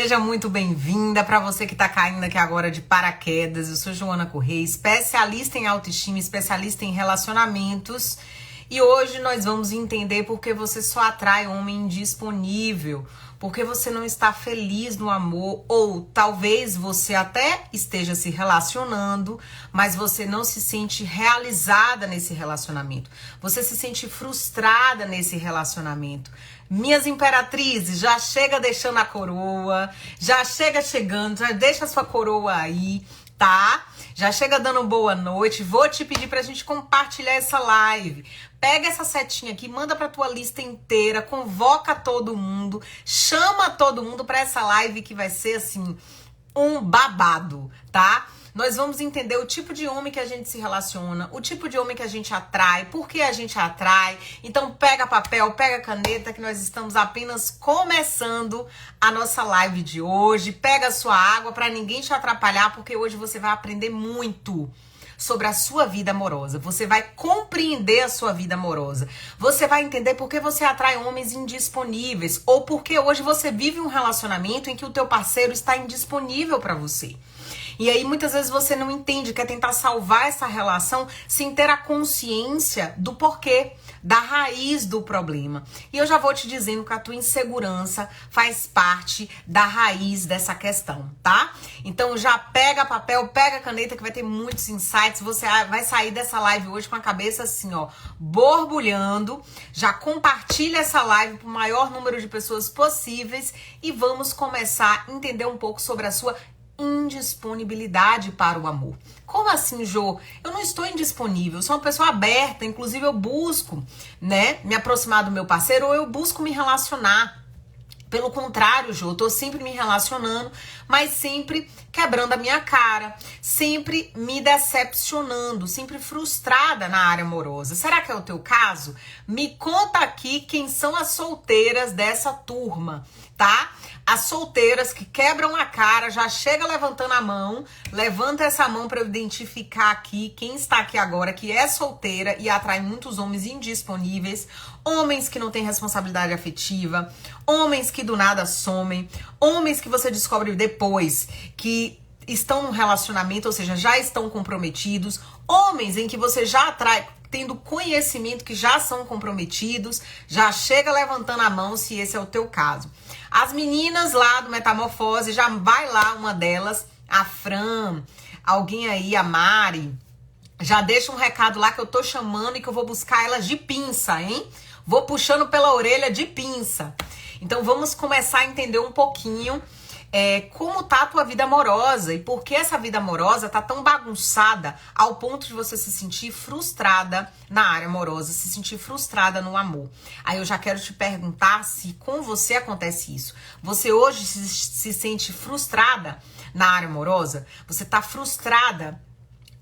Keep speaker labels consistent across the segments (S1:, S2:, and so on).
S1: Seja muito bem-vinda. Para você que está caindo aqui agora de paraquedas, eu sou Joana Correia, especialista em autoestima, especialista em relacionamentos. E hoje nós vamos entender por que você só atrai homem indisponível, porque você não está feliz no amor, ou talvez você até esteja se relacionando, mas você não se sente realizada nesse relacionamento. Você se sente frustrada nesse relacionamento. Minhas imperatrizes, já chega deixando a coroa, já chega chegando, já deixa a sua coroa aí, tá? Já chega dando boa noite. Vou te pedir pra gente compartilhar essa live. Pega essa setinha aqui, manda pra tua lista inteira, convoca todo mundo, chama todo mundo pra essa live que vai ser, assim, um babado, tá? Nós vamos entender o tipo de homem que a gente se relaciona, o tipo de homem que a gente atrai, por que a gente atrai. Então pega papel, pega caneta, que nós estamos apenas começando a nossa live de hoje. Pega a sua água para ninguém te atrapalhar, porque hoje você vai aprender muito sobre a sua vida amorosa. Você vai compreender a sua vida amorosa. Você vai entender por que você atrai homens indisponíveis, ou porque hoje você vive um relacionamento em que o teu parceiro está indisponível para você. E aí muitas vezes você não entende, quer tentar salvar essa relação sem ter a consciência do porquê, da raiz do problema. E eu já vou te dizendo que a tua insegurança faz parte da raiz dessa questão, tá? Então já pega papel, pega caneta, que vai ter muitos insights. Você vai sair dessa live hoje com a cabeça assim, ó, borbulhando. Já compartilha essa live para o maior número de pessoas possíveis e vamos começar a entender um pouco sobre a sua indisponibilidade para o amor. Como assim, Jô? Eu não estou indisponível, eu sou uma pessoa aberta, inclusive eu busco, né, me aproximar do meu parceiro, ou eu busco me relacionar. Pelo contrário, Jô, eu tô sempre me relacionando, mas sempre quebrando a minha cara, sempre me decepcionando, sempre frustrada na área amorosa. Será que é o teu caso? Me conta aqui quem são as solteiras dessa turma, tá? As solteiras que quebram a cara, já chega levantando a mão, levanta essa mão para eu identificar aqui quem está aqui agora, que é solteira e atrai muitos homens indisponíveis, homens que não têm responsabilidade afetiva, homens que do nada somem, homens que você descobre depois que estão num relacionamento, ou seja, já estão comprometidos, homens em que você já atrai tendo conhecimento que já são comprometidos, já chega levantando a mão se esse é o teu caso. As meninas lá do Metamorfose, já vai lá uma delas, a Fran, alguém aí, a Mari, já deixa um recado lá que eu tô chamando e que eu vou buscar elas de pinça, hein? Vou puxando pela orelha de pinça. Então vamos começar a entender um pouquinho como tá a tua vida amorosa e por que essa vida amorosa tá tão bagunçada ao ponto de você se sentir frustrada na área amorosa, se sentir frustrada no amor. Aí eu já quero te perguntar se com você acontece isso. Você hoje se sente frustrada na área amorosa? Você tá frustrada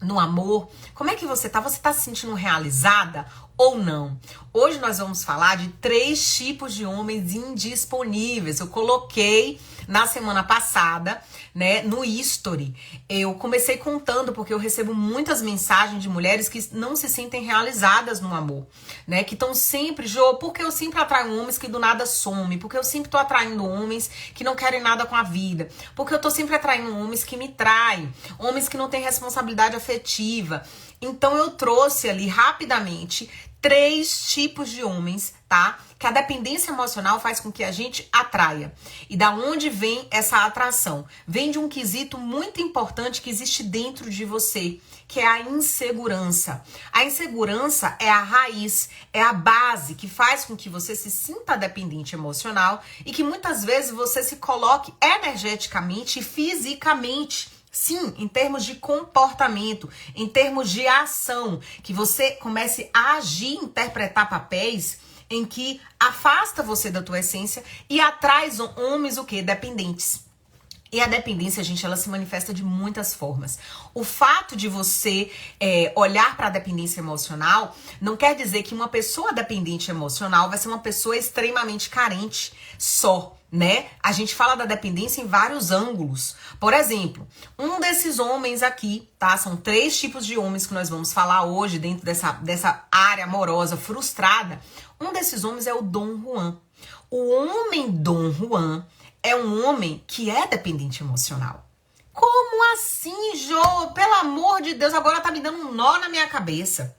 S1: no amor? Como é que você tá? Você tá se sentindo realizada ou não? Hoje nós vamos falar de 3 tipos de homens indisponíveis. Eu coloquei na semana passada, né, no history. Eu comecei contando porque eu recebo muitas mensagens de mulheres que não se sentem realizadas no amor, né, que estão sempre, Jô, porque eu sempre atraio homens que do nada somem, porque eu sempre tô atraindo homens que não querem nada com a vida, porque eu tô sempre atraindo homens que me traem, homens que não têm responsabilidade afetiva. Então eu trouxe ali rapidamente 3 tipos de homens, tá? Que a dependência emocional faz com que a gente atraia. E da onde vem essa atração? Vem de um quesito muito importante que existe dentro de você, que é a insegurança. A insegurança é a raiz, é a base que faz com que você se sinta dependente emocional e que muitas vezes você se coloque energeticamente e fisicamente, sim, em termos de comportamento, em termos de ação, que você comece a agir, interpretar papéis em que afasta você da tua essência e atrai homens o quê? Dependentes. E a dependência, gente, ela se manifesta de muitas formas. O fato de você olhar para a dependência emocional não quer dizer que uma pessoa dependente emocional vai ser uma pessoa extremamente carente só, né? A gente fala da dependência em vários ângulos. Por exemplo, um desses homens aqui, tá? São 3 tipos de homens que nós vamos falar hoje dentro dessa área amorosa frustrada. Um desses homens é o Dom Juan. O homem Dom Juan é um homem que é dependente emocional. Como assim, Jô? Pelo amor de Deus, agora tá me dando um nó na minha cabeça.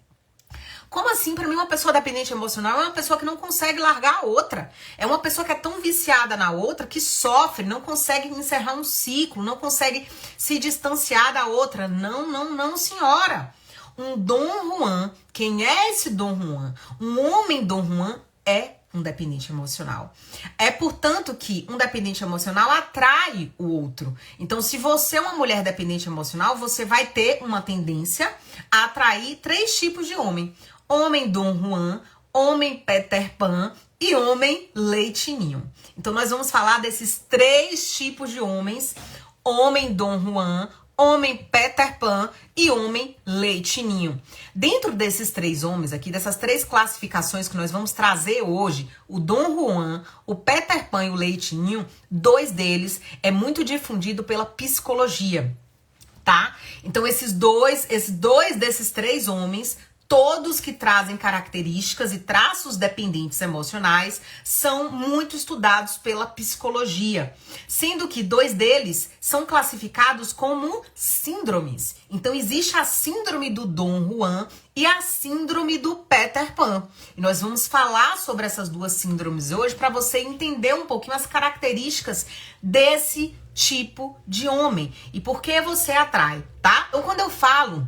S1: Como assim? Pra mim, uma pessoa dependente emocional é uma pessoa que não consegue largar a outra. É uma pessoa que é tão viciada na outra que sofre, não consegue encerrar um ciclo, não consegue se distanciar da outra. Não, não, não, senhora. Um Dom Juan, quem é esse Dom Juan? Um homem Dom Juan é um dependente emocional. É, portanto, que um dependente emocional atrai o outro. Então, se você é uma mulher dependente emocional, você vai ter uma tendência a atrair 3 tipos de homem. Homem Dom Juan, homem Peter Pan e homem Leitinho. Então, nós vamos falar desses 3 tipos de homens. Homem Dom Juan, homem Peter Pan e homem Leitinho. Dentro desses 3 homens aqui, dessas 3 classificações que nós vamos trazer hoje, o Dom Juan, o Peter Pan e o Leitinho, 2 deles é muito difundido pela psicologia, tá? Então esses dois desses 3 homens, todos que trazem características e traços dependentes emocionais, são muito estudados pela psicologia, sendo que 2 deles são classificados como síndromes. Então existe a síndrome do Dom Juan e a síndrome do Peter Pan. E nós vamos falar sobre essas 2 síndromes hoje para você entender um pouquinho as características desse tipo de homem e por que você atrai, tá? Então quando eu falo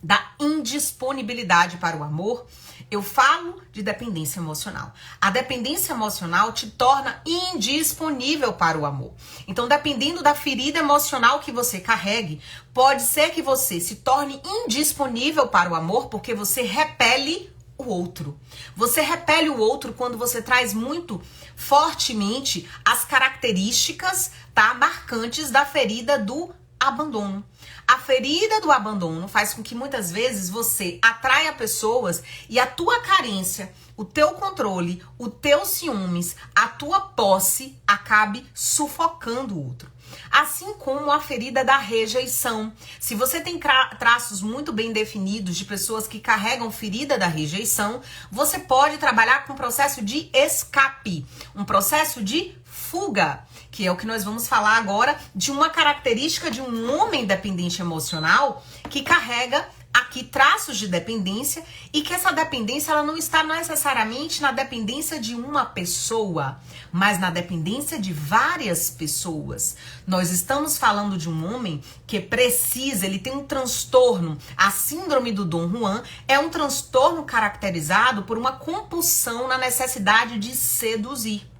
S1: da indisponibilidade para o amor, eu falo de dependência emocional. A dependência emocional te torna indisponível para o amor. Então, dependendo da ferida emocional que você carregue, pode ser que você se torne indisponível para o amor porque você repele o outro. Você repele o outro quando você traz muito fortemente as características, tá, marcantes da ferida do abandono. A ferida do abandono faz com que muitas vezes você atraia pessoas e a tua carência, o teu controle, o teu ciúmes, a tua posse acabe sufocando o outro. Assim como a ferida da rejeição. Se você tem traços muito bem definidos de pessoas que carregam ferida da rejeição, você pode trabalhar com um processo de escape, um processo de fuga, que é o que nós vamos falar agora de uma característica de um homem dependente emocional que carrega aqui traços de dependência e que essa dependência ela não está necessariamente na dependência de uma pessoa, mas na dependência de várias pessoas. Nós estamos falando de um homem que precisa, ele tem um transtorno. A síndrome do Dom Juan é um transtorno caracterizado por uma compulsão na necessidade de seduzir.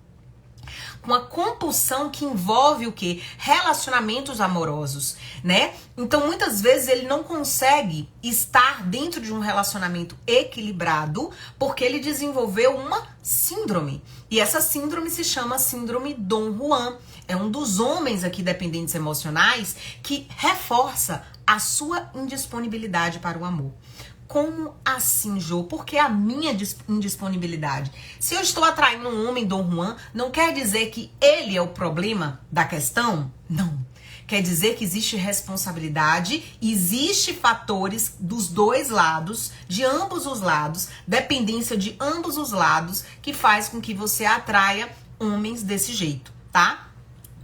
S1: Uma compulsão que envolve o quê? Relacionamentos amorosos, né? Então, muitas vezes ele não consegue estar dentro de um relacionamento equilibrado porque ele desenvolveu uma síndrome. E essa síndrome se chama síndrome Dom Juan. É um dos homens aqui dependentes emocionais que reforça a sua indisponibilidade para o amor. Como assim, Jô? Por que a minha indisponibilidade? Se eu estou atraindo um homem Dom Juan, não quer dizer que ele é o problema da questão? Não. Quer dizer que existe responsabilidade, existe fatores dos 2 lados, de ambos os lados, dependência de ambos os lados, que faz com que você atraia homens desse jeito, tá?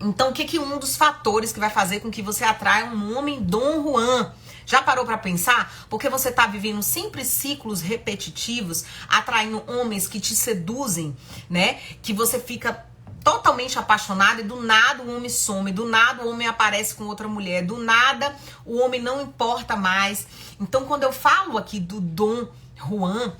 S1: Então, o que um dos fatores que vai fazer com que você atraia um homem Dom Juan? Já parou pra pensar? Porque você tá vivendo sempre ciclos repetitivos, atraindo homens que te seduzem, né? Que você fica totalmente apaixonado e do nada o homem some, do nada o homem aparece com outra mulher, do nada o homem não importa mais. Então, quando eu falo aqui do Dom Juan,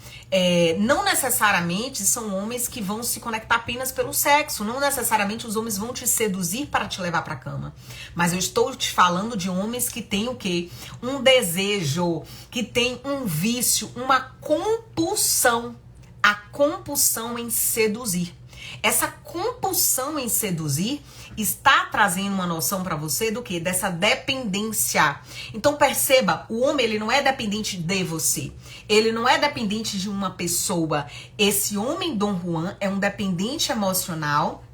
S1: não necessariamente são homens que vão se conectar apenas pelo sexo, não necessariamente os homens vão te seduzir para te levar para a cama, mas eu estou te falando de homens que têm o quê? Um desejo, que tem um vício, uma compulsão, a compulsão em seduzir. Essa compulsão em seduzir está trazendo uma noção para você do que? Dessa dependência. Então perceba, o homem ele não é dependente de você. Ele não é dependente de uma pessoa. Esse homem Dom Juan é um dependente emocional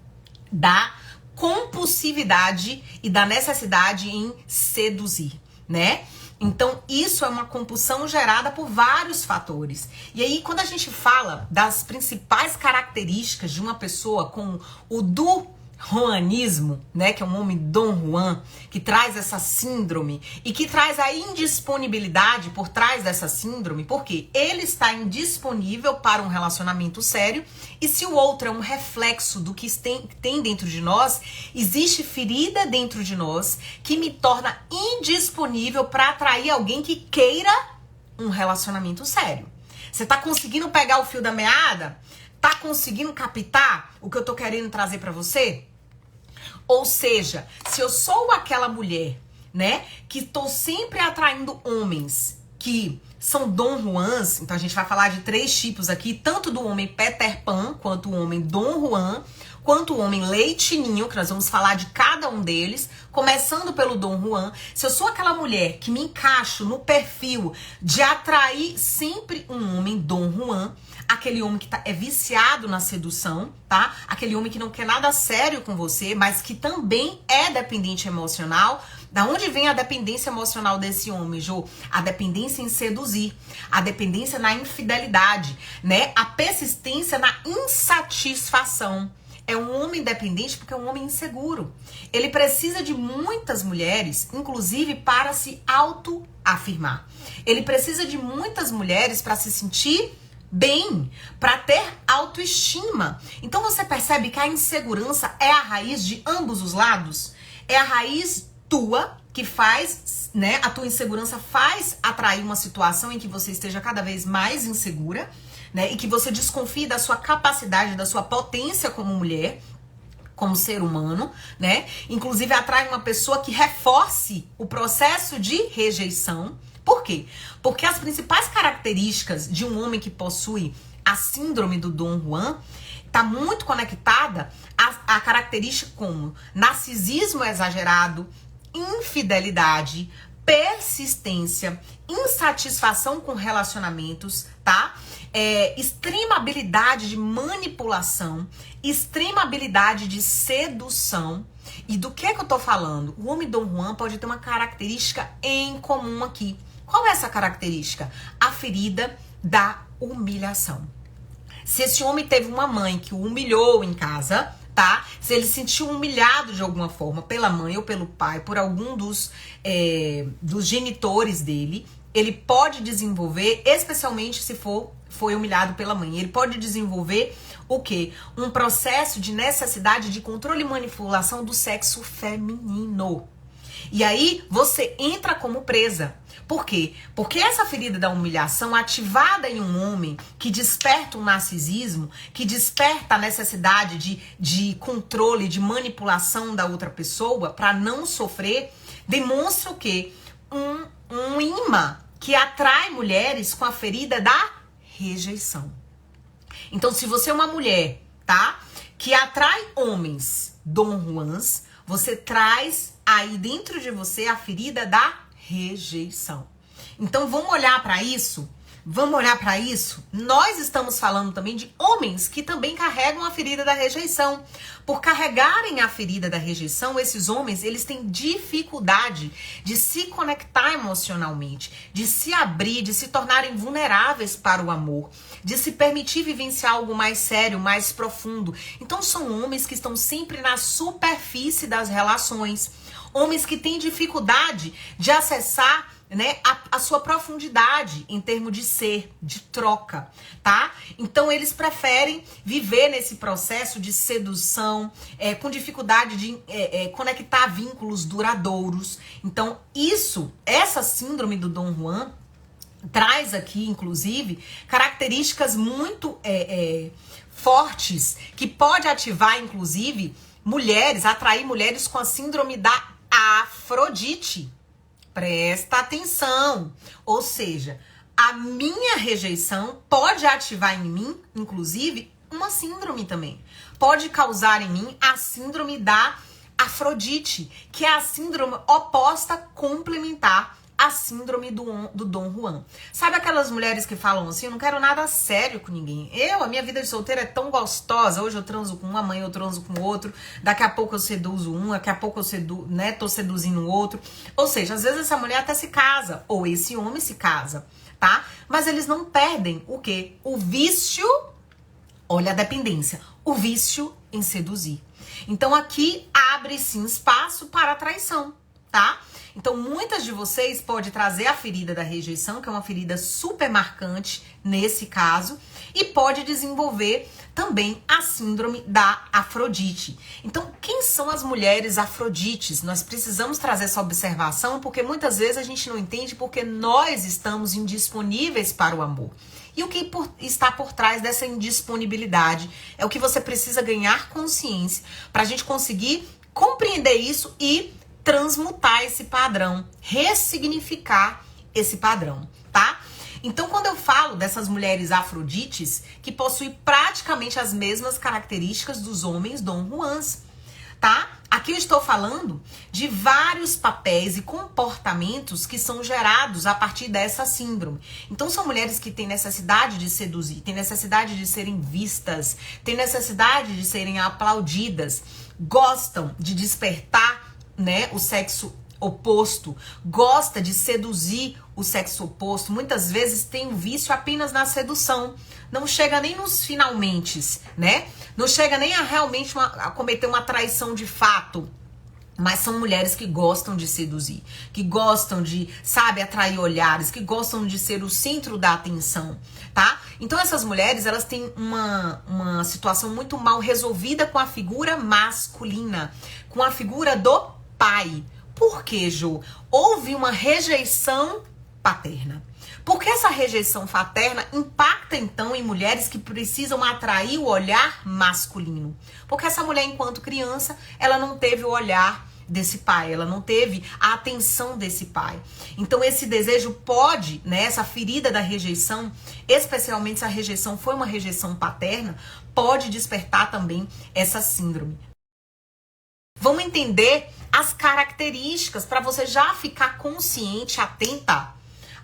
S1: da compulsividade e da necessidade em seduzir, né? Então, isso é uma compulsão gerada por vários fatores. E aí, quando a gente fala das principais características de uma pessoa com o do Juanismo, né, que é um homem Dom Juan, que traz essa síndrome e que traz a indisponibilidade por trás dessa síndrome, porque ele está indisponível para um relacionamento sério e se o outro é um reflexo do que tem dentro de nós, existe ferida dentro de nós que me torna indisponível para atrair alguém que queira um relacionamento sério. Você tá conseguindo pegar o fio da meada? Tá conseguindo captar o que eu tô querendo trazer para você? Ou seja, se eu sou aquela mulher, né, que tô sempre atraindo homens que são Dom Juans, então a gente vai falar de 3 tipos aqui, tanto do homem Peter Pan, quanto o homem Dom Juan, quanto o homem Leitinho, que nós vamos falar de cada um deles, começando pelo Dom Juan. Se eu sou aquela mulher que me encaixo no perfil de atrair sempre um homem Dom Juan, aquele homem que é viciado na sedução, tá? Aquele homem que não quer nada sério com você, mas que também é dependente emocional. Da onde vem a dependência emocional desse homem, Jô? A dependência em seduzir, a dependência na infidelidade, né? A persistência na insatisfação. É um homem dependente porque é um homem inseguro. Ele precisa de muitas mulheres, inclusive para se autoafirmar. Ele precisa de muitas mulheres para se sentir bem, para ter autoestima. Então você percebe que a insegurança é a raiz de ambos os lados? É a raiz tua que faz, né? A tua insegurança faz atrair uma situação em que você esteja cada vez mais insegura, né? E que você desconfie da sua capacidade, da sua potência como mulher, como ser humano, né? Inclusive atrai uma pessoa que reforce o processo de rejeição. Por quê? Porque as principais características de um homem que possui a síndrome do Dom Juan está muito conectada a características como narcisismo exagerado, infidelidade, persistência, insatisfação com relacionamentos, tá? Extrema habilidade de manipulação, extrema habilidade de sedução. E do que eu tô falando? O homem Dom Juan pode ter uma característica em comum aqui. Qual é essa característica? A ferida da humilhação. Se esse homem teve uma mãe que o humilhou em casa, tá? Se ele se sentiu humilhado de alguma forma pela mãe ou pelo pai, por algum dos genitores dele, ele pode desenvolver, especialmente se foi humilhado pela mãe, ele pode desenvolver o quê? Um processo de necessidade de controle e manipulação do sexo feminino. E aí você entra como presa. Por quê? Porque essa ferida da humilhação ativada em um homem que desperta um narcisismo, que desperta a necessidade de controle, de manipulação da outra pessoa para não sofrer, demonstra o quê? Um imã que atrai mulheres com a ferida da rejeição. Então, se você é uma mulher, tá? Que atrai homens Dom Juans, você traz aí dentro de você a ferida da rejeição. Então, vamos olhar para isso? Vamos olhar para isso? Nós estamos falando também de homens que também carregam a ferida da rejeição. Por carregarem a ferida da rejeição, esses homens, eles têm dificuldade de se conectar emocionalmente, de se abrir, de se tornarem vulneráveis para o amor, de se permitir vivenciar algo mais sério, mais profundo. Então, são homens que estão sempre na superfície das relações. Homens que têm dificuldade de acessar, né, a sua profundidade em termos de ser, de troca, tá? Então eles preferem viver nesse processo de sedução, com dificuldade de conectar vínculos duradouros. Então essa síndrome do Dom Juan traz aqui, inclusive, características muito fortes que pode ativar, inclusive, atrair mulheres com a síndrome da Afrodite. Presta atenção. Ou seja, a minha rejeição pode ativar em mim, inclusive, uma síndrome também. Pode causar em mim a síndrome da Afrodite, que é a síndrome oposta complementar à síndrome do Dom Juan. Sabe aquelas mulheres que falam assim, eu não quero nada sério com ninguém. A minha vida de solteira é tão gostosa, hoje eu transo com uma, amanhã eu transo com outro, daqui a pouco eu seduzo um, daqui a pouco eu tô seduzindo o outro. Ou seja, às vezes essa mulher até se casa, ou esse homem se casa, tá? Mas eles não perdem o quê? O vício, olha a dependência, o vício em seduzir. Então aqui abre sim espaço para a traição, tá? Então muitas de vocês pode trazer a ferida da rejeição, que é uma ferida super marcante nesse caso, e pode desenvolver também a síndrome da Afrodite. Então, quem são as mulheres Afrodites? Nós precisamos trazer essa observação, porque muitas vezes a gente não entende porque nós estamos indisponíveis para o amor. E o que está por trás dessa indisponibilidade é o que você precisa ganhar consciência para a gente conseguir compreender isso e transmutar esse padrão, ressignificar esse padrão, tá? Então, quando eu falo dessas mulheres Afrodites, que possuem praticamente as mesmas características dos homens Dom Juans, tá? Aqui eu estou falando de vários papéis e comportamentos que são gerados a partir dessa síndrome. Então, são mulheres que têm necessidade de seduzir, têm necessidade de serem vistas, têm necessidade de serem aplaudidas, gostam de despertar, né, o sexo oposto, gosta de seduzir o sexo oposto, muitas vezes tem um vício apenas na sedução, não chega nem nos finalmentes, né? Não chega nem a realmente a cometer uma traição de fato. Mas são mulheres que gostam de seduzir, que gostam de, sabe, atrair olhares, que gostam de ser o centro da atenção, tá? Então essas mulheres, elas têm uma situação muito mal resolvida com a figura masculina, com a figura do pai. Por quê, Jô? Houve uma rejeição paterna. Porque essa rejeição paterna impacta, então, em mulheres que precisam atrair o olhar masculino. Porque essa mulher, enquanto criança, ela não teve o olhar desse pai, ela não teve a atenção desse pai. Então, esse desejo pode, né, essa ferida da rejeição, especialmente se a rejeição foi uma rejeição paterna, pode despertar também essa síndrome. Vamos entender as características para você já ficar consciente, atenta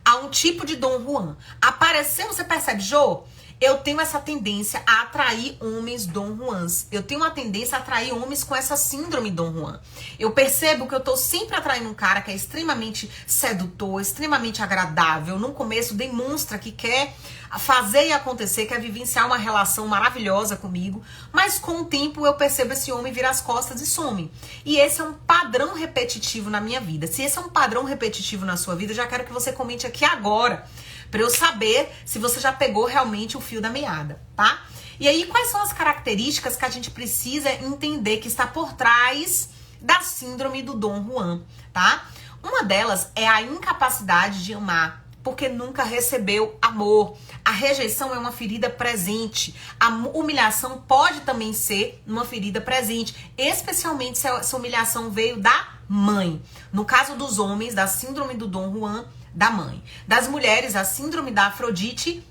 S1: a um tipo de Dom Juan. Apareceu, você percebe, Jô? Eu tenho essa tendência a atrair homens Dom Juans. Eu tenho uma tendência a atrair homens com essa síndrome Dom Juan. Eu percebo que eu tô sempre atraindo um cara que é extremamente sedutor, extremamente agradável. No começo demonstra que quer fazer e acontecer, quer vivenciar uma relação maravilhosa comigo. Mas com o tempo eu percebo esse homem virar as costas e some. E esse é um padrão repetitivo na minha vida. Se esse é um padrão repetitivo na sua vida, eu já quero que você comente aqui agora, para eu saber se você já pegou realmente o fio da meada, tá? E aí, quais são as características que a gente precisa entender que está por trás da síndrome do Dom Juan, tá? Uma delas é a incapacidade de amar, porque nunca recebeu amor. A rejeição é uma ferida presente. A humilhação pode também ser uma ferida presente, especialmente se essa humilhação veio da mãe. No caso dos homens, da síndrome do Dom Juan, da mãe. Das mulheres, a síndrome da Afrodite,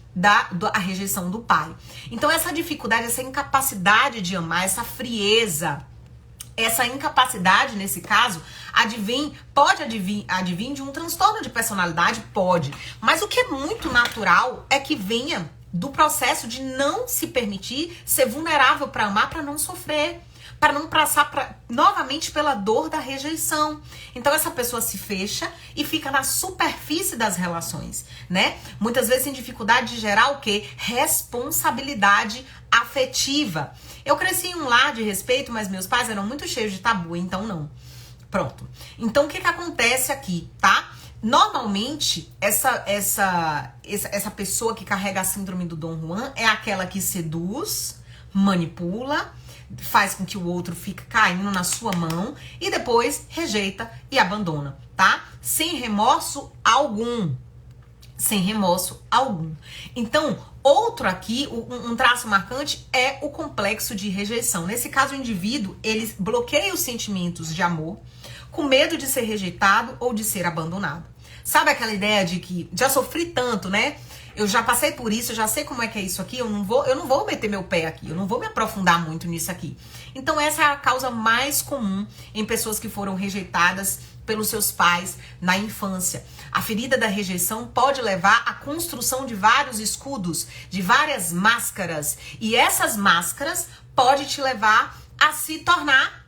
S1: a rejeição do pai. Então essa dificuldade, essa incapacidade de amar, essa frieza, essa incapacidade nesse caso, pode advir de um transtorno de personalidade, pode. Mas o que é muito natural é que venha do processo de não se permitir ser vulnerável para amar, para não sofrer, para não passar novamente pela dor da rejeição. Então essa pessoa se fecha e fica na superfície das relações, né? Muitas vezes tem dificuldade de gerar o quê? Responsabilidade afetiva. Eu cresci em um lar de respeito, mas meus pais eram muito cheios de tabu, então não. Pronto. Então o que acontece aqui, tá? Normalmente, essa pessoa que carrega a síndrome do Dom Juan é aquela que seduz, manipula, faz com que o outro fique caindo na sua mão e depois rejeita e abandona, tá? Sem remorso algum. Sem remorso algum. Então, outro aqui, um traço marcante é o complexo de rejeição. Nesse caso, o indivíduo, ele bloqueia os sentimentos de amor com medo de ser rejeitado ou de ser abandonado. Sabe aquela ideia de que já sofri tanto, né? Eu já passei por isso, eu já sei como é que é isso aqui, eu não vou meter meu pé aqui, eu não vou me aprofundar muito nisso aqui. Então essa é a causa mais comum em pessoas que foram rejeitadas pelos seus pais na infância. A ferida da rejeição pode levar à construção de vários escudos, de várias máscaras. E essas máscaras podem te levar a se tornar,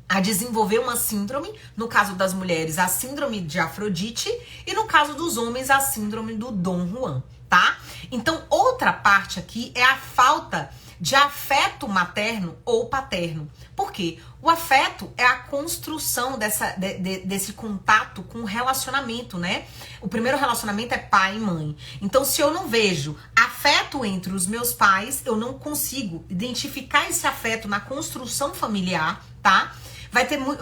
S1: a desenvolver uma síndrome, no caso das mulheres, a síndrome de Afrodite, e no caso dos homens, a síndrome do Dom Juan, tá? Então, outra parte aqui é a falta de afeto materno ou paterno. Por quê? O afeto é a construção desse contato com o relacionamento, né? O primeiro relacionamento é pai e mãe. Então, se eu não vejo afeto entre os meus pais, eu não consigo identificar esse afeto na construção familiar, tá?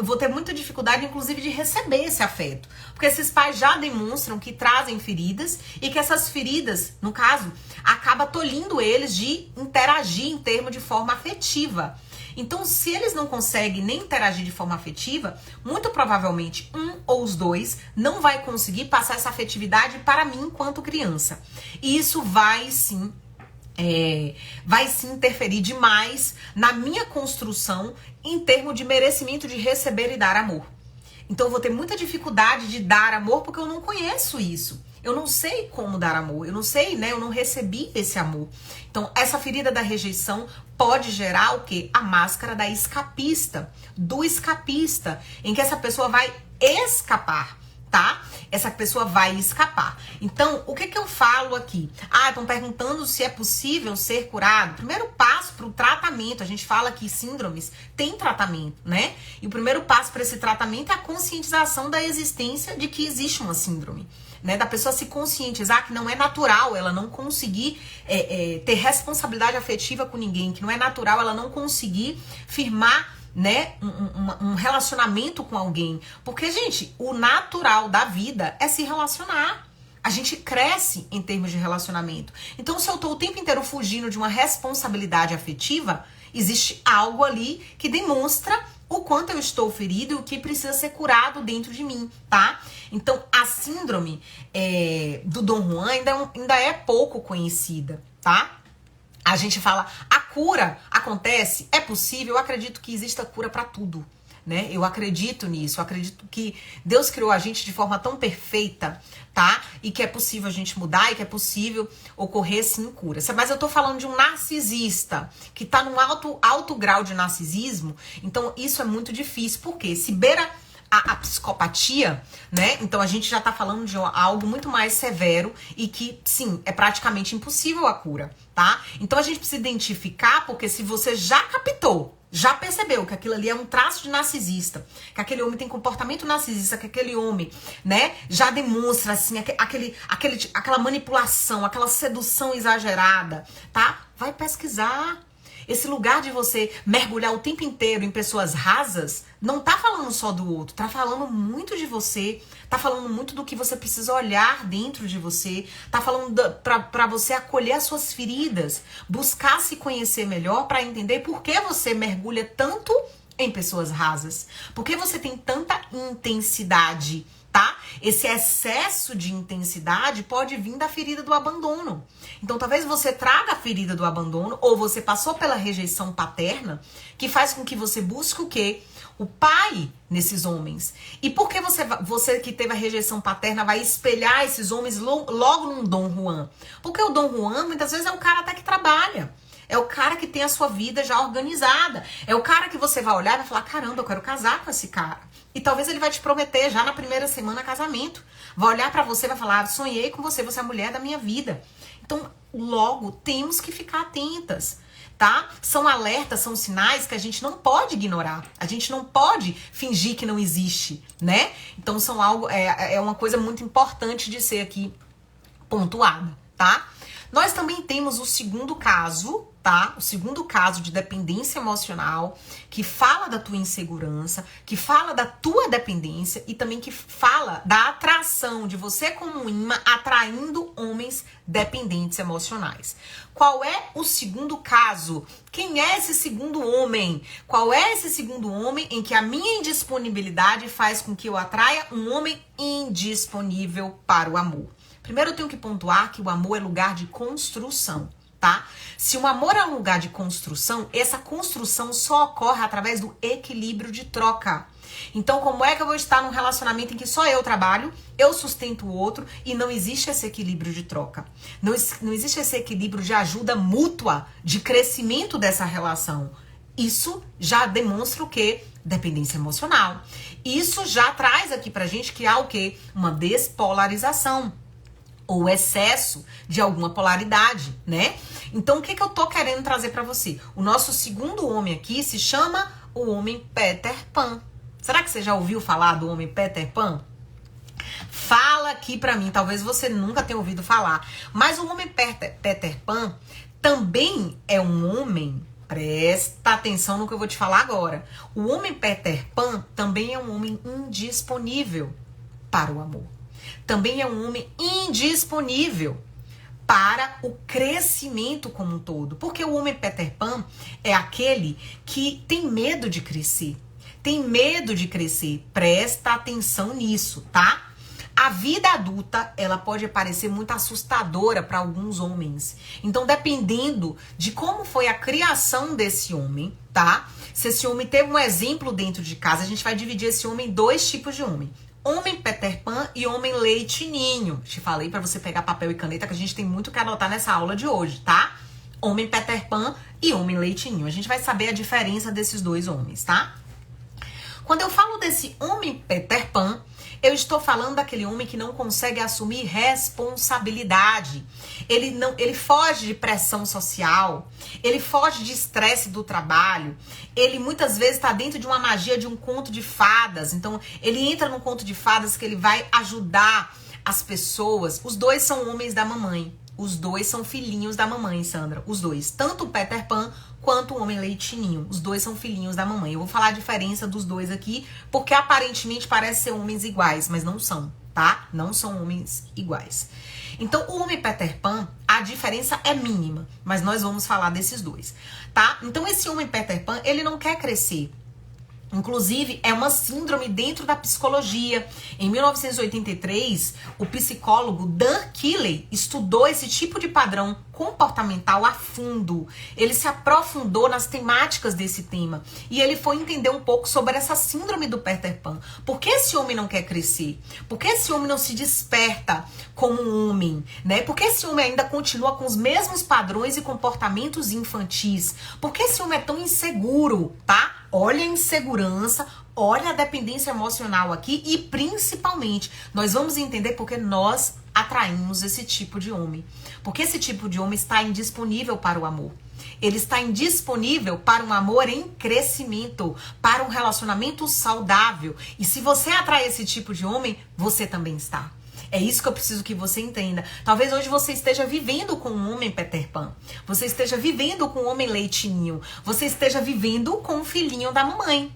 S1: Vou ter muita dificuldade, inclusive, de receber esse afeto. Porque esses pais já demonstram que trazem feridas e que essas feridas, no caso, acaba tolhindo eles de interagir em termos de forma afetiva. Então, se eles não conseguem nem interagir de forma afetiva, muito provavelmente um ou os dois não vai conseguir passar essa afetividade para mim enquanto criança. E isso vai sim interferir demais na minha construção em termos de merecimento de receber e dar amor. Então eu vou ter muita dificuldade de dar amor porque eu não conheço isso. Eu não sei como dar amor, eu não sei, né? Eu não recebi esse amor. Então essa ferida da rejeição pode gerar o quê? A máscara da escapista, do escapista, em que essa pessoa vai escapar, tá? Essa pessoa vai escapar. Então, o que eu falo aqui? Estão perguntando se é possível ser curado. Primeiro passo para o tratamento, a gente fala que síndromes têm tratamento, né? E o primeiro passo para esse tratamento é a conscientização da existência de que existe uma síndrome, né? Da pessoa se conscientizar que não é natural ela não conseguir ter responsabilidade afetiva com ninguém, que não é natural ela não conseguir firmar, né, um relacionamento com alguém. Porque, gente, o natural da vida é se relacionar. A gente cresce em termos de relacionamento. Então, se eu tô o tempo inteiro fugindo de uma responsabilidade afetiva, existe algo ali que demonstra o quanto eu estou ferido e o que precisa ser curado dentro de mim, tá? Então, a síndrome do Dom Juan ainda é pouco conhecida, tá? A gente fala, a cura acontece, é possível, eu acredito que exista cura para tudo, né? Eu acredito nisso, eu acredito que Deus criou a gente de forma tão perfeita, tá? E que é possível a gente mudar e que é possível ocorrer sim cura. Mas eu tô falando de um narcisista que tá num alto grau de narcisismo, então isso é muito difícil, porque se beira a psicopatia, né? Então a gente já tá falando de algo muito mais severo e que, sim, é praticamente impossível a cura, tá? Então a gente precisa identificar, porque se você já captou, já percebeu que aquilo ali é um traço de narcisista, que aquele homem tem comportamento narcisista, que aquele homem, né, já demonstra, assim, aquela manipulação, aquela sedução exagerada, tá? Vai pesquisar. Esse lugar de você mergulhar o tempo inteiro em pessoas rasas, não tá falando só do outro, tá falando muito de você, tá falando muito do que você precisa olhar dentro de você, tá falando pra você acolher as suas feridas, buscar se conhecer melhor pra entender por que você mergulha tanto em pessoas rasas, por que você tem tanta intensidade, tá? Esse excesso de intensidade pode vir da ferida do abandono. Então, talvez você traga a ferida do abandono, ou você passou pela rejeição paterna, que faz com que você busque o quê? O pai nesses homens. E por que você que teve a rejeição paterna vai espelhar esses homens logo num Dom Juan? Porque o Dom Juan, muitas vezes, é o cara até que trabalha. É o cara que tem a sua vida já organizada. É o cara que você vai olhar e vai falar, caramba, eu quero casar com esse cara. E talvez ele vai te prometer já na primeira semana casamento. Vai olhar pra você e vai falar, sonhei com você, você é a mulher da minha vida. Então, logo, temos que ficar atentas, tá? São alertas, são sinais que a gente não pode ignorar. A gente não pode fingir que não existe, né? Então, é uma coisa muito importante de ser aqui pontuada, tá? Nós também temos o segundo caso, tá? O segundo caso de dependência emocional, que fala da tua insegurança, que fala da tua dependência e também que fala da atração de você como imã atraindo homens dependentes emocionais. Qual é o segundo caso? Quem é esse segundo homem? Qual é esse segundo homem em que a minha indisponibilidade faz com que eu atraia um homem indisponível para o amor? Primeiro eu tenho que pontuar que o amor é lugar de construção, tá? Se o amor é um lugar de construção, essa construção só ocorre através do equilíbrio de troca. Então, como é que eu vou estar num relacionamento em que só eu trabalho, eu sustento o outro e não existe esse equilíbrio de troca? Não existe esse equilíbrio de ajuda mútua, de crescimento dessa relação. Isso já demonstra o quê? Dependência emocional. Isso já traz aqui pra gente que há o quê? Uma despolarização. ou excesso de alguma polaridade, né? Então, o que eu tô querendo trazer pra você? O nosso segundo homem aqui se chama o homem Peter Pan. Será que você já ouviu falar do homem Peter Pan? Fala aqui pra mim, talvez você nunca tenha ouvido falar. Mas o homem Peter Pan também é um homem, presta atenção no que eu vou te falar agora. O homem Peter Pan também é um homem indisponível para o amor. Também é um homem indisponível para o crescimento como um todo. Porque o homem Peter Pan é aquele que tem medo de crescer. Tem medo de crescer. Presta atenção nisso, tá? A vida adulta, ela pode parecer muito assustadora para alguns homens. Então, dependendo de como foi a criação desse homem, tá? Se esse homem teve um exemplo dentro de casa, a gente vai dividir esse homem em dois tipos de homem. Homem Peter Pan e homem leite ninho. Te falei para você pegar papel e caneta, que a gente tem muito que anotar nessa aula de hoje, tá? Homem Peter Pan e homem leite ninho. A gente vai saber a diferença desses dois homens, tá? Quando eu falo desse homem Peter Pan, eu estou falando daquele homem que não consegue assumir responsabilidade. Ele foge de pressão social, ele foge de estresse do trabalho, ele muitas vezes está dentro de uma magia de um conto de fadas. Então, ele entra num conto de fadas que ele vai ajudar as pessoas. Os dois são homens da mamãe. Os dois são filhinhos da mamãe, Sandra. Os dois. Tanto o Peter Pan quanto o homem leite ninho. Os dois são filhinhos da mamãe. Eu vou falar a diferença dos dois aqui, porque aparentemente parecem ser homens iguais, mas não são, tá? Não são homens iguais. Então, o homem Peter Pan, a diferença é mínima, mas nós vamos falar desses dois, tá? Então, esse homem Peter Pan, ele não quer crescer. Inclusive, é uma síndrome dentro da psicologia. Em 1983, o psicólogo Dan Keeley estudou esse tipo de padrão comportamental a fundo. Ele se aprofundou nas temáticas desse tema. E ele foi entender um pouco sobre essa síndrome do Peter Pan. Por que esse homem não quer crescer? Por que esse homem não se desperta como um homem? Né? Por que esse homem ainda continua com os mesmos padrões e comportamentos infantis? Por que esse homem é tão inseguro, tá? Olha a insegurança, olha a dependência emocional aqui e, principalmente, nós vamos entender porque nós atraímos esse tipo de homem. Porque esse tipo de homem está indisponível para o amor. Ele está indisponível para um amor em crescimento, para um relacionamento saudável. E se você atrai esse tipo de homem, você também está. É isso que eu preciso que você entenda. Talvez hoje você esteja vivendo com um homem Peter Pan. Você esteja vivendo com um homem leite ninho. Você esteja vivendo com um filhinho da mamãe,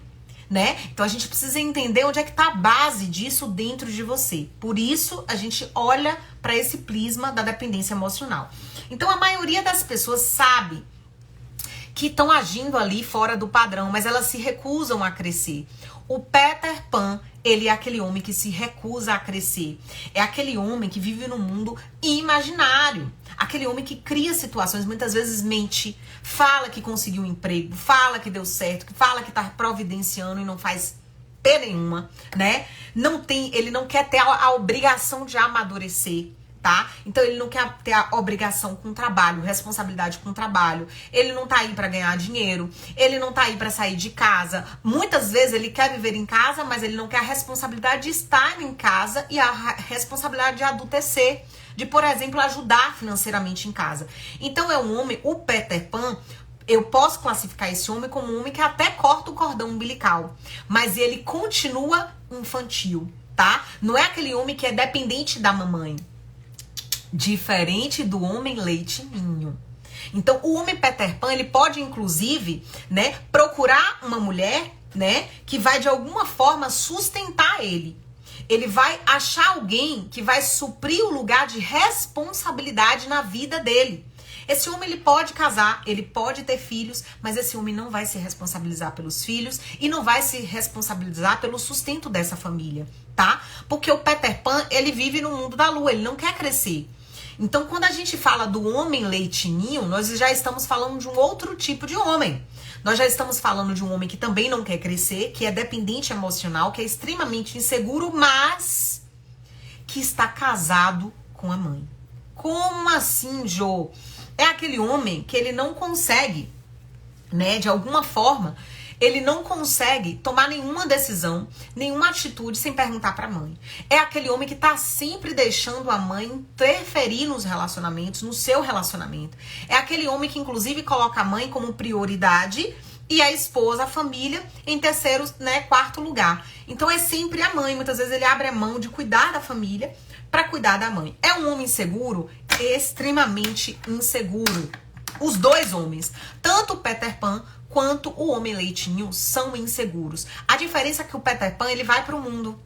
S1: né? Então a gente precisa entender onde é que tá a base disso dentro de você. Por isso a gente olha para esse prisma da dependência emocional. Então a maioria das pessoas sabe que estão agindo ali fora do padrão, mas elas se recusam a crescer. O Peter Pan, ele é aquele homem que se recusa a crescer. É aquele homem que vive num mundo imaginário. Aquele homem que cria situações, muitas vezes mente, fala que conseguiu um emprego, fala que deu certo, fala que tá providenciando e não faz P nenhuma, né? Ele não quer ter a obrigação de amadurecer. Tá? Então ele não quer ter a obrigação com o trabalho, responsabilidade com o trabalho. Ele não tá aí pra ganhar dinheiro. Ele não tá aí pra sair de casa. Muitas vezes ele quer viver em casa, mas ele não quer a responsabilidade de estar em casa e a responsabilidade de adultecer, de, por exemplo, ajudar financeiramente em casa. Então é um homem, o Peter Pan. Eu posso classificar esse homem como um homem que até corta o cordão umbilical, mas ele continua infantil, tá? Não é aquele homem que é dependente da mamãe. Diferente do homem leite ninho. Então, o homem Peter Pan, ele pode, inclusive, né, procurar uma mulher, né, que vai, de alguma forma, sustentar ele. Ele vai achar alguém que vai suprir o lugar de responsabilidade na vida dele. Esse homem, ele pode casar, ele pode ter filhos, mas esse homem não vai se responsabilizar pelos filhos e não vai se responsabilizar pelo sustento dessa família, tá? Porque o Peter Pan, ele vive no mundo da lua, ele não quer crescer. Então, quando a gente fala do homem leite ninho, nós já estamos falando de um outro tipo de homem. Nós já estamos falando de um homem que também não quer crescer, que é dependente emocional, que é extremamente inseguro, mas que está casado com a mãe. Como assim, Jô? É aquele homem que ele não consegue, né, de alguma forma, Ele não consegue tomar nenhuma decisão, nenhuma atitude sem perguntar pra mãe. É aquele homem que tá sempre deixando a mãe interferir nos relacionamentos, no seu relacionamento. É aquele homem que inclusive coloca a mãe como prioridade e a esposa, a família, em terceiro, né, quarto lugar. Então é sempre a mãe. Muitas vezes ele abre a mão de cuidar da família para cuidar da mãe. É um homem inseguro? Extremamente inseguro. Os dois homens, tanto o Peter Pan quanto o homem leitinho, são inseguros. A diferença é que o Peter Pan, ele vai pro mundo.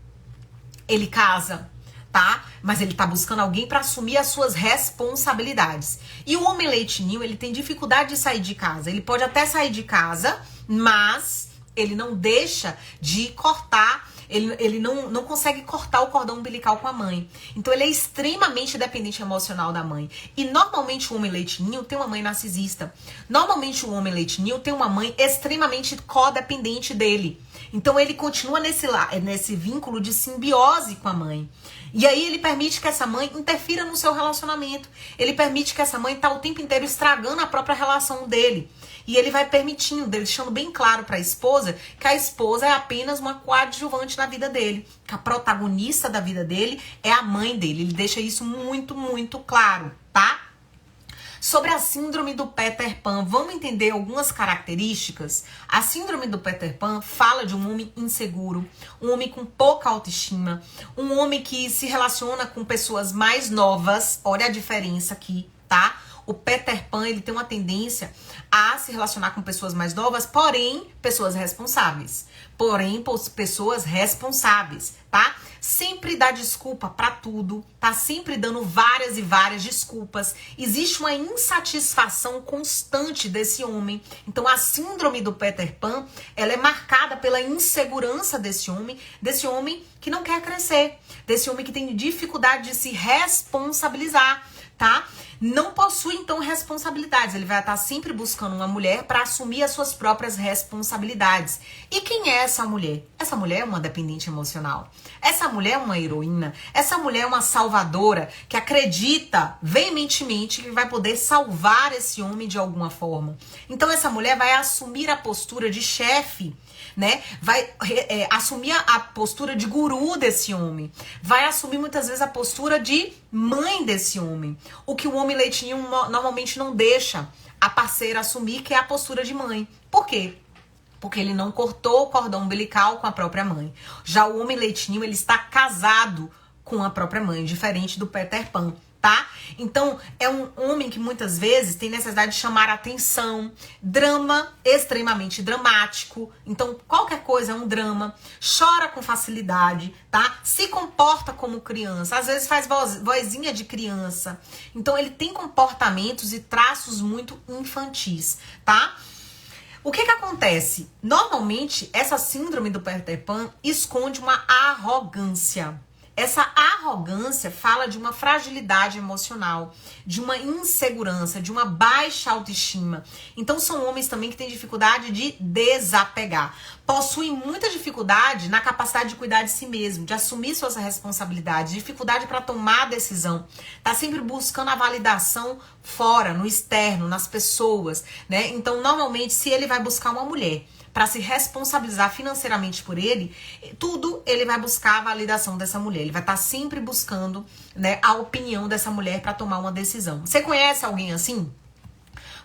S1: Ele casa, tá? Mas ele tá buscando alguém para assumir as suas responsabilidades. E o homem leitinho, ele tem dificuldade de sair de casa. Ele pode até sair de casa, mas ele não deixa de cortar. Ele não consegue cortar o cordão umbilical com a mãe. Então ele é extremamente dependente emocional da mãe. E normalmente o homem leitinho tem uma mãe narcisista. Normalmente o homem leitinho tem uma mãe extremamente codependente dele. Então ele continua nesse vínculo de simbiose com a mãe. E aí ele permite que essa mãe interfira no seu relacionamento. Ele permite que essa mãe tá o tempo inteiro estragando a própria relação dele. E ele vai permitindo, deixando bem claro para a esposa que a esposa é apenas uma coadjuvante na vida dele. Que a protagonista da vida dele é a mãe dele. Ele deixa isso muito, muito claro, tá? Sobre a síndrome do Peter Pan, vamos entender algumas características? A síndrome do Peter Pan fala de um homem inseguro, um homem com pouca autoestima, um homem que se relaciona com pessoas mais novas. Olha a diferença aqui, tá? O Peter Pan, ele tem uma tendência a se relacionar com pessoas mais novas, porém, pessoas responsáveis. Pessoas responsáveis, tá? Sempre dá desculpa pra tudo, tá sempre dando várias e várias desculpas. Existe uma insatisfação constante desse homem. Então, a síndrome do Peter Pan, ela é marcada pela insegurança desse homem que não quer crescer, desse homem que tem dificuldade de se responsabilizar, tá? Não possui, então, responsabilidades. Ele vai estar sempre buscando uma mulher para assumir as suas próprias responsabilidades. E quem é essa mulher? Essa mulher é uma dependente emocional. Essa mulher é uma heroína. Essa mulher é uma salvadora que acredita veementemente que vai poder salvar esse homem de alguma forma. Então, essa mulher vai assumir a postura de chefe, né? Vai assumir a postura de guru desse homem. Vai assumir muitas vezes a postura de mãe desse homem. O que o homem leitinho normalmente não deixa a parceira assumir, que é a postura de mãe. Por quê? Porque ele não cortou o cordão umbilical com a própria mãe. Já o homem leitinho, ele está casado com a própria mãe, diferente do Peter Pan, tá? Então, é um homem que muitas vezes tem necessidade de chamar a atenção, drama extremamente dramático, então qualquer coisa é um drama, chora com facilidade, tá? Se comporta como criança, às vezes faz vozinha de criança. Então, ele tem comportamentos e traços muito infantis, tá? O que acontece? Normalmente, essa síndrome do Peter Pan esconde uma arrogância. Essa arrogância fala de uma fragilidade emocional, de uma insegurança, de uma baixa autoestima. Então são homens também que têm dificuldade de desapegar. Possuem muita dificuldade na capacidade de cuidar de si mesmo, de assumir suas responsabilidades, dificuldade para tomar decisão. Tá sempre buscando a validação fora, no externo, nas pessoas, né? Então normalmente se ele vai buscar uma mulher para se responsabilizar financeiramente por ele, tudo ele vai buscar a validação dessa mulher. Ele vai estar sempre buscando, né, a opinião dessa mulher para tomar uma decisão. Você conhece alguém assim?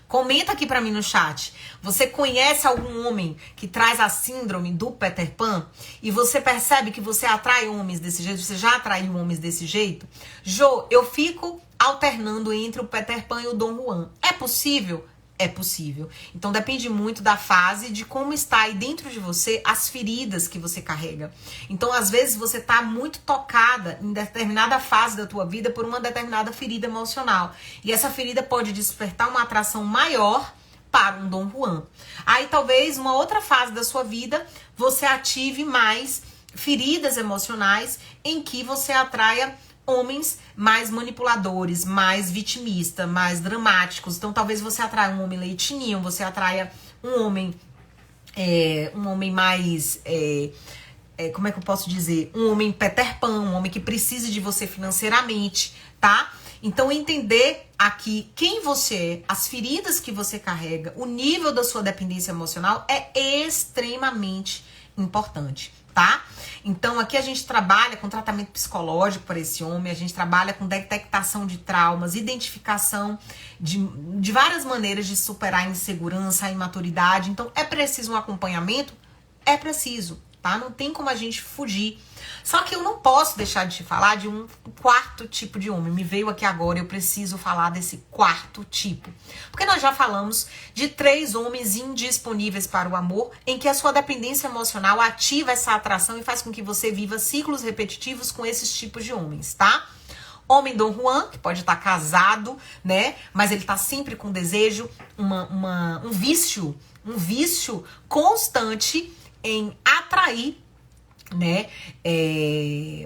S1: Comenta aqui para mim no chat. Você conhece algum homem que traz a síndrome do Peter Pan? E você percebe que você atrai homens desse jeito? Você já atraiu homens desse jeito? Jô, eu fico alternando entre o Peter Pan e o Dom Juan. É possível? É possível. Então depende muito da fase, de como está aí dentro de você as feridas que você carrega. Então às vezes você está muito tocada em determinada fase da tua vida por uma determinada ferida emocional. E essa ferida pode despertar uma atração maior para um Dom Juan. Aí talvez uma outra fase da sua vida você ative mais feridas emocionais em que você atraia homens mais manipuladores, mais vitimistas, mais dramáticos. Então talvez você atraia um homem leitinho, você atraia um homem mais, como é que eu posso dizer? Um homem Peter Pan, um homem que precise de você financeiramente, tá? Então, entender aqui quem você é, as feridas que você carrega, o nível da sua dependência emocional é extremamente importante, tá? Então, aqui a gente trabalha com tratamento psicológico para esse homem, a gente trabalha com detectação de traumas, identificação de várias maneiras de superar a insegurança, a imaturidade. Então, é preciso um acompanhamento? É preciso, tá? Não tem como a gente fugir. Só que eu não posso deixar de te falar de um quarto tipo de homem. Me veio aqui agora, eu preciso falar desse quarto tipo. Porque nós já falamos de 3 homens indisponíveis para o amor, em que a sua dependência emocional ativa essa atração e faz com que você viva ciclos repetitivos com esses tipos de homens, tá? Homem Dom Juan, que pode estar casado, né? Mas ele tá sempre com desejo, um vício constante em atrair, né,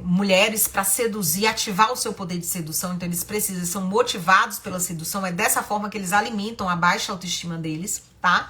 S1: mulheres para seduzir, ativar o seu poder de sedução. Então eles precisam, são motivados pela sedução, é dessa forma que eles alimentam a baixa autoestima deles, tá?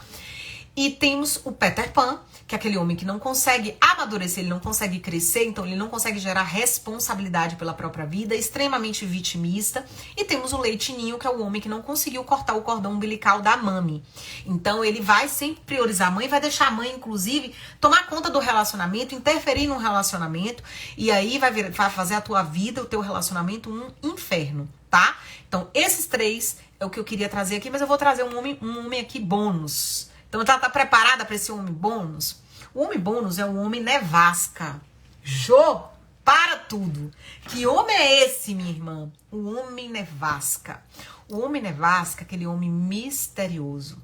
S1: E temos o Peter Pan, que é aquele homem que não consegue amadurecer, ele não consegue crescer, então ele não consegue gerar responsabilidade pela própria vida, extremamente vitimista. E temos o Leitinho, que é o homem que não conseguiu cortar o cordão umbilical da mami. Então ele vai sempre priorizar a mãe, vai deixar a mãe, inclusive, tomar conta do relacionamento, interferir no relacionamento, e aí vai fazer a tua vida, o teu relacionamento um inferno, tá? Então esses 3 é o que eu queria trazer aqui, mas eu vou trazer um homem aqui bônus. Então, tá preparada para esse homem bônus? O homem bônus é o homem nevasca. Jô, para tudo. Que homem é esse, minha irmã? O homem nevasca. O homem nevasca, aquele homem misterioso.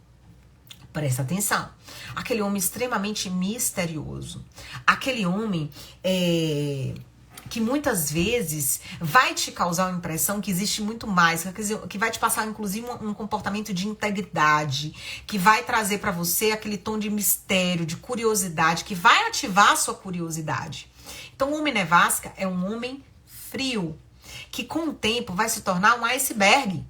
S1: Presta atenção. Aquele homem extremamente misterioso. Aquele homem que muitas vezes vai te causar uma impressão que existe muito mais, que vai te passar inclusive um comportamento de integridade, que vai trazer para você aquele tom de mistério, de curiosidade, que vai ativar a sua curiosidade. Então o homem nevasca é um homem frio, que com o tempo vai se tornar um iceberg.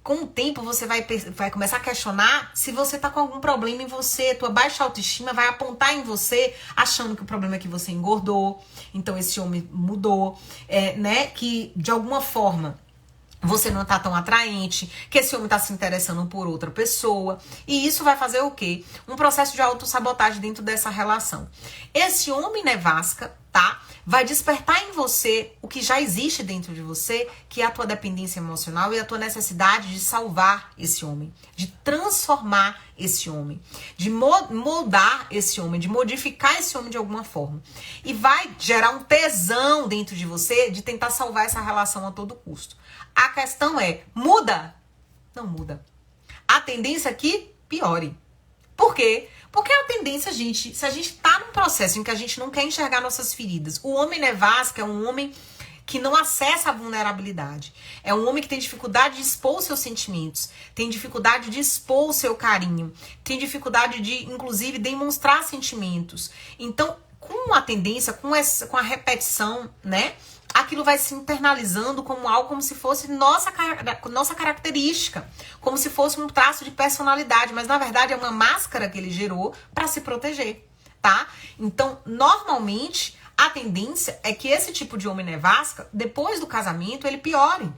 S1: Com o tempo você vai começar a questionar se você tá com algum problema em você. Tua baixa autoestima vai apontar em você, achando que o problema é que você engordou. Então esse homem mudou, né? Que de alguma forma você não tá tão atraente, que esse homem tá se interessando por outra pessoa. E isso vai fazer o quê? Um processo de autossabotagem dentro dessa relação. Esse homem nevasca, tá? Vai despertar em você o que já existe dentro de você, que é a tua dependência emocional e a tua necessidade de salvar esse homem, de transformar esse homem, de moldar esse homem, de modificar esse homem de alguma forma. E vai gerar um tesão dentro de você de tentar salvar essa relação a todo custo. A questão é, muda? Não muda. A tendência é que piore. Por quê? Porque a tendência, gente, se a gente tá num processo em que a gente não quer enxergar nossas feridas, o homem nevasca é um homem que não acessa a vulnerabilidade. É um homem que tem dificuldade de expor os seus sentimentos, tem dificuldade de expor o seu carinho, tem dificuldade de, inclusive, demonstrar sentimentos. Então, com a tendência, com a repetição, né? Aquilo vai se internalizando como algo, como se fosse nossa característica, como se fosse um traço de personalidade, mas na verdade é uma máscara que ele gerou para se proteger, tá? Então, normalmente, a tendência é que esse tipo de homem nevasca, depois do casamento, ele piore.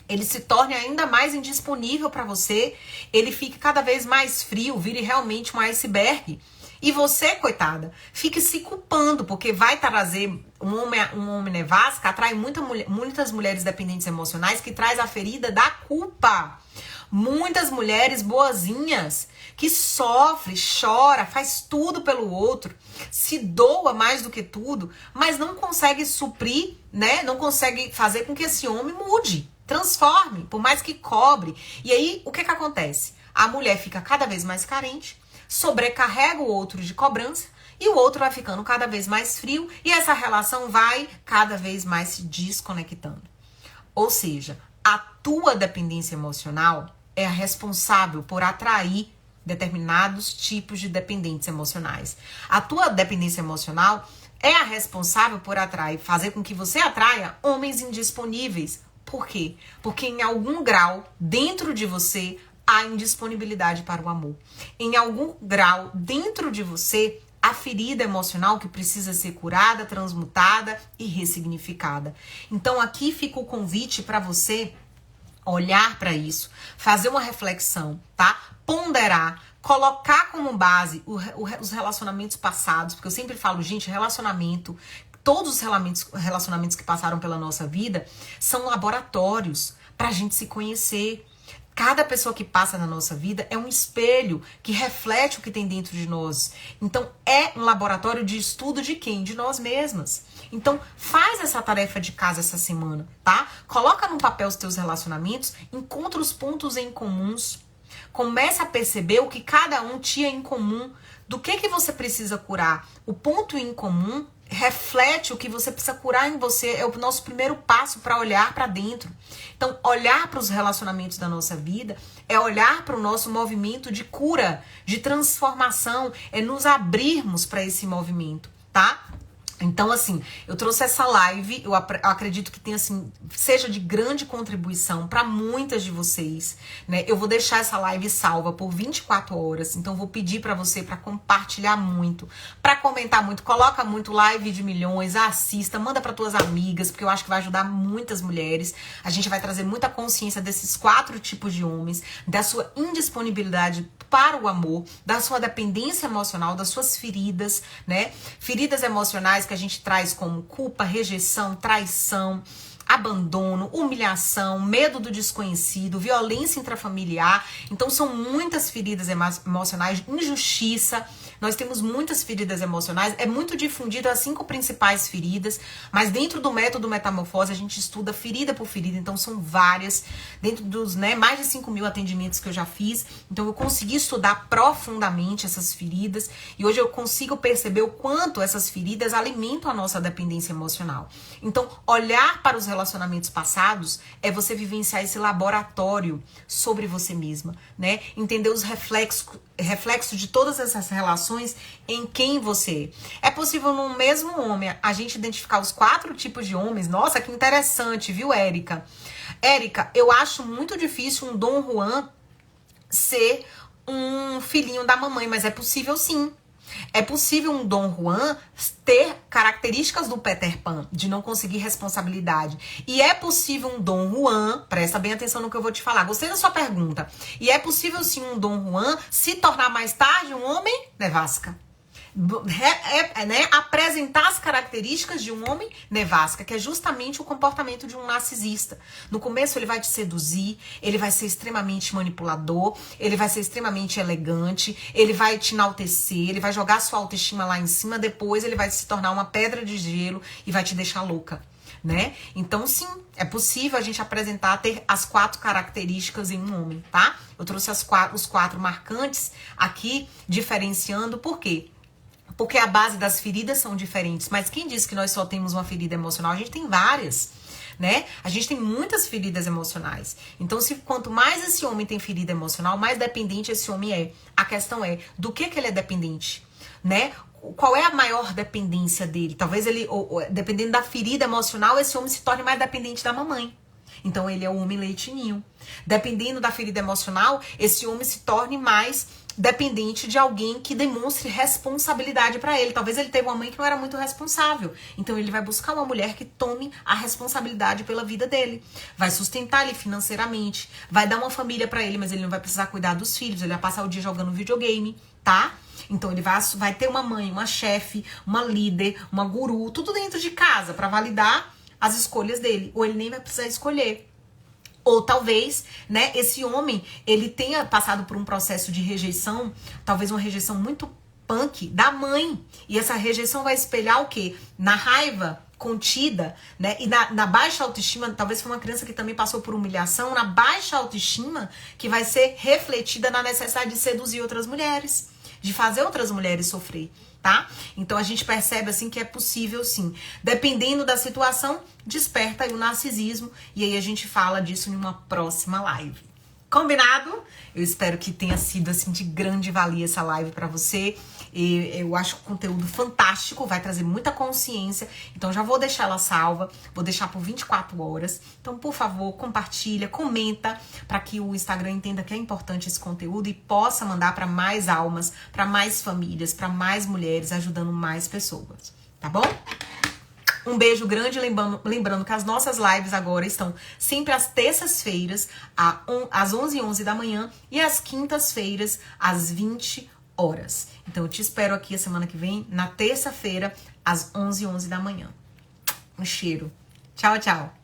S1: Ele se torne ainda mais indisponível para você, ele fique cada vez mais frio, vire realmente um iceberg. E você, coitada, fique se culpando, porque vai trazer um homem nevasca, atrai muitas mulheres dependentes emocionais, que traz a ferida da culpa. Muitas mulheres boazinhas, que sofre, chora, faz tudo pelo outro, se doa mais do que tudo, mas não consegue suprir, né? Não consegue fazer com que esse homem mude, transforme, por mais que cobre. E aí, o que acontece? A mulher fica cada vez mais carente, sobrecarrega o outro de cobrança e o outro vai ficando cada vez mais frio e essa relação vai cada vez mais se desconectando. Ou seja, a tua dependência emocional é a responsável por atrair determinados tipos de dependentes emocionais. A tua dependência emocional é a responsável por atrair, fazer com que você atraia homens indisponíveis. Por quê? Porque em algum grau, dentro de você, há indisponibilidade para o amor. Em algum grau, dentro de você, a ferida emocional que precisa ser curada, transmutada e ressignificada. Então, aqui fica o convite para você Olhar para isso, fazer uma reflexão, tá? Ponderar, colocar como base os relacionamentos passados, porque eu sempre falo, gente, relacionamento, todos os relacionamentos que passaram pela nossa vida são laboratórios pra gente se conhecer. Cada pessoa que passa na nossa vida é um espelho que reflete o que tem dentro de nós. Então, é um laboratório de estudo de quem? De nós mesmas. Então, faz essa tarefa de casa essa semana, tá? Coloca no papel os teus relacionamentos, encontra os pontos em comuns, começa a perceber o que cada um tinha em comum, do que você precisa curar. O ponto em comum reflete o que você precisa curar em você, é o nosso primeiro passo para olhar para dentro. Então, olhar para os relacionamentos da nossa vida é olhar para o nosso movimento de cura, de transformação, é nos abrirmos para esse movimento, tá? Então, assim, eu trouxe essa live, eu acredito que tenha, assim, seja de grande contribuição para muitas de vocês, né? Eu vou deixar essa live salva por 24 horas, então vou pedir para você para compartilhar muito, para comentar muito, coloca muito live de milhões, assista, manda para tuas amigas, porque eu acho que vai ajudar muitas mulheres. A gente vai trazer muita consciência desses 4 tipos de homens, da sua indisponibilidade para o amor, da sua dependência emocional, das suas feridas, né? Feridas emocionais que a gente traz como culpa, rejeição, traição, abandono, humilhação, medo do desconhecido, violência intrafamiliar. Então são muitas feridas emocionais, injustiça. Nós temos muitas feridas emocionais. É muito difundido as 5 principais feridas, mas dentro do método Metamorfose a gente estuda ferida por ferida, então são várias. Dentro dos mais de 5.000 atendimentos que eu já fiz, então eu consegui estudar profundamente essas feridas e hoje eu consigo perceber o quanto essas feridas alimentam a nossa dependência emocional. Então, olhar para os relacionamentos passados é você vivenciar esse laboratório sobre você mesma, né? Entender os reflexos de todas essas relações em quem você é. É possível no mesmo homem a gente identificar os 4 tipos de homens. Nossa, que interessante, viu, Érica? Érica, eu acho muito difícil um Dom Juan ser um filhinho da mamãe, mas é possível sim. É possível um Dom Juan ter características do Peter Pan, de não conseguir responsabilidade. E é possível um Dom Juan, presta bem atenção no que eu vou te falar, gostei da sua pergunta. E é possível sim um Dom Juan se tornar mais tarde um homem nevasca. Né? Apresentar as características de um homem nevasca, que é justamente o comportamento de um narcisista. No começo ele vai te seduzir, ele vai ser extremamente manipulador, ele vai ser extremamente elegante, ele vai te enaltecer, ele vai jogar sua autoestima lá em cima, depois ele vai se tornar uma pedra de gelo e vai te deixar louca, né? Então sim, é possível a gente ter as 4 características em um homem, tá? Eu trouxe os 4 marcantes aqui, diferenciando, por quê? Porque a base das feridas são diferentes. Mas quem disse que nós só temos uma ferida emocional? A gente tem várias, né? A gente tem muitas feridas emocionais. Então, quanto mais esse homem tem ferida emocional, mais dependente esse homem é. A questão é, do que ele é dependente, né? Qual é a maior dependência dele? Talvez ele, dependendo da ferida emocional, esse homem se torne mais dependente da mamãe. Então, ele é o homem leitinho. Dependendo da ferida emocional, esse homem se torne mais dependente de alguém que demonstre responsabilidade pra ele. Talvez ele teve uma mãe que não era muito responsável. Então ele vai buscar uma mulher que tome a responsabilidade pela vida dele. Vai sustentar ele financeiramente. Vai dar uma família pra ele, mas ele não vai precisar cuidar dos filhos. Ele vai passar o dia jogando videogame, tá? Então ele vai ter uma mãe, uma chefe, uma líder, uma guru, tudo dentro de casa pra validar as escolhas dele. Ou ele nem vai precisar escolher. Ou talvez, né, esse homem, ele tenha passado por um processo de rejeição, talvez uma rejeição muito punk da mãe. E essa rejeição vai espelhar o quê? Na raiva contida, né? E na baixa autoestima, talvez foi uma criança que também passou por humilhação, na baixa autoestima que vai ser refletida na necessidade de seduzir outras mulheres, de fazer outras mulheres sofrer, tá? Então a gente percebe assim que é possível sim. Dependendo da situação, desperta aí o narcisismo e aí a gente fala disso em uma próxima live. Combinado? Eu espero que tenha sido assim de grande valia essa live pra você. E eu acho o conteúdo fantástico, vai trazer muita consciência. Então já vou deixar ela salva, vou deixar por 24 horas. Então, por favor, compartilha, comenta para que o Instagram entenda que é importante esse conteúdo e possa mandar para mais almas, para mais famílias, para mais mulheres, ajudando mais pessoas, tá bom? Um beijo grande, lembrando que as nossas lives agora estão sempre às terças-feiras, às 11h11 da manhã, e às quintas-feiras, às 20 horas. Então eu te espero aqui a semana que vem, na terça-feira, às 11h11 da manhã. Um cheiro. Tchau, tchau.